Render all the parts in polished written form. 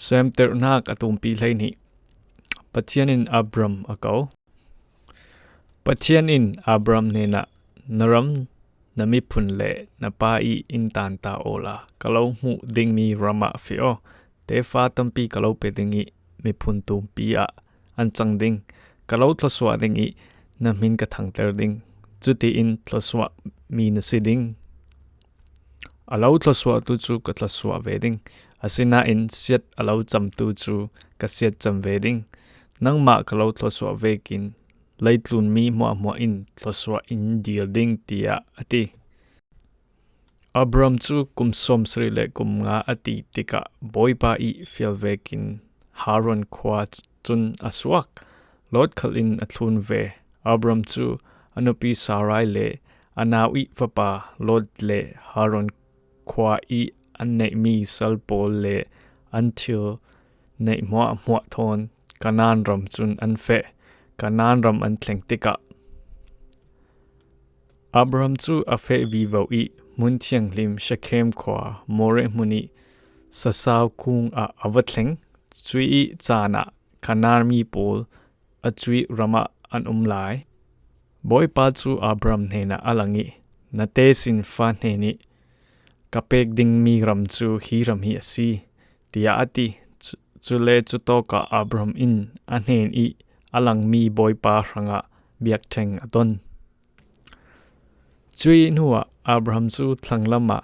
Seemtirnak atumpi hlei ni Pathian in Abram akau Pathian in Abram nena naram nami phun le napa I in tan ta ola kalau mu ding mi rama fio te fa tampi kalau pe dingi mi phun tumpi a an chang ding kalau thloswa ding I na min ka thang ter ding chuti in thloswa mi na siding alau thloswa tu chu ka thloswa ve ding asina in siat alau cham tu chu ka siat cham ve ding nangma kalau thloswa vekin leitlun mi mo in thloswa in deal ding tia ati Abram chu kum som sri le kum nga ati tika boipa I fial vekin Haron khwa chun aswak Lord khalin athlun ve Abram chu anupi Sarai le anawi fapa Lord le Haron khwa I annei mi salpol le until nei mo thon kanan ram chun an fe kanan ram an thleng tika Abram chu a fe vivo I mun thiang lim shakhem khwa more muni sasaw kung a avathleng chui I chana kanar mi pol a chui rama an umlai boy pa chu Abram hena alangi na te sin fa heni kapek ding mi ram chu hi ram hi asi tia ati chule chu to ka Abram in a hnen I alang mi boy pa ranga biak theng aton chui nuwa Abraham chu thanglama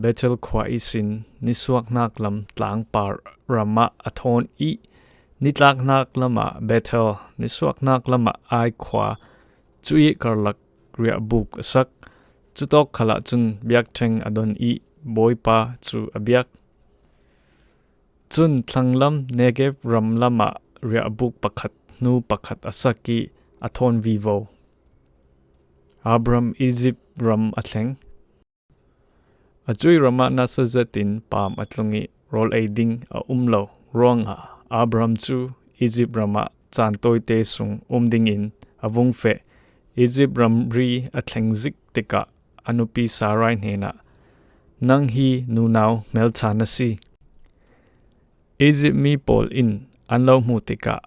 Bethel khwa isin niswak nak lam tlang par rama athon I nitlak nak lama Bethel niswak nak lama ai khwa chui karlak ria buk sak chutok khala chun biak theng adon I boy pa chu abiak chun thanglam negev ram lama ria buk pakhat nu pakhat asaki athon vivo Abram Egypt ram athleng achui rama na sazatin pam atlungi rol aiding a umlo ronga Abram chu Egypt rama chantoi te sung umding in avung fe Egypt ram ri athleng zik tika anupi Sarai hena nang hi nu naw mel chanasi Egypt mi pol in anlo mu tika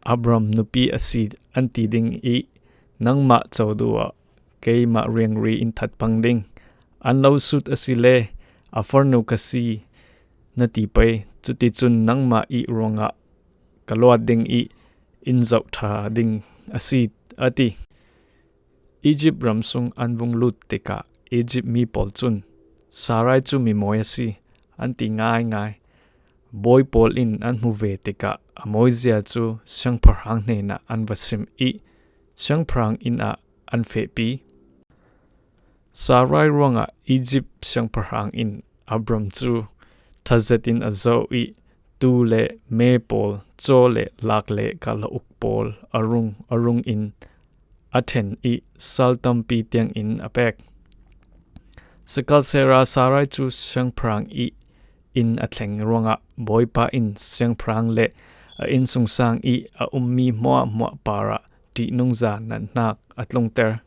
Abram nupi asi anti ding I nangma chawdua keima riang ri in that pangding anlo sut asile afornu kasi nati pai chuti chun nangma I ronga kalwat ding I in zau tha ding asi ati Egypt ramsung anvung lut tika Egypt mi pol chun Sarai chu mi moyasi anti ngai boy pol in an mu ve tika amoizia chu sang pharang ne na anvasim I sang pharang in a an fe pi Sarai ronga Egypt sang pharang in Abram chu thazetin azo I tu le me pol cho le lak le kala uk pol arung in athen I saltam pi tiang in apek sakal sera Sarai chu sang pharang I in athleng ronga boy pa in sang pharang le a in sung sang I a ummi mo para ti nungza nan nak atlong ter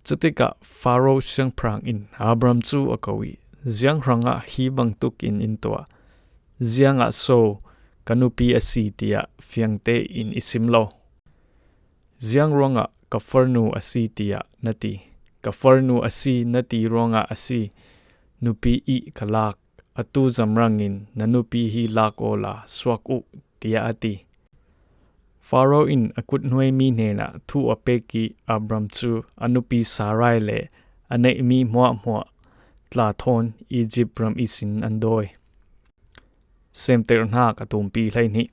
chutika Pharaoh sang pharang in Abram chu akawi ziang ranga hi bang tuk in intoa zianga so kanupi asi tia fiangte in isimlo ziang ronga kafarnu asi tia nati kafarnu asi nati ronga asi nupi I kalak atu zamrangin nanupi hi lak ola swaku tia ati Pharaoh in akut nuai mi nena thu apeki Abram chu anupi Sarai le anei mi mo tla thon Egypt ram isin andoi Seemtirnak atumpi hlei ni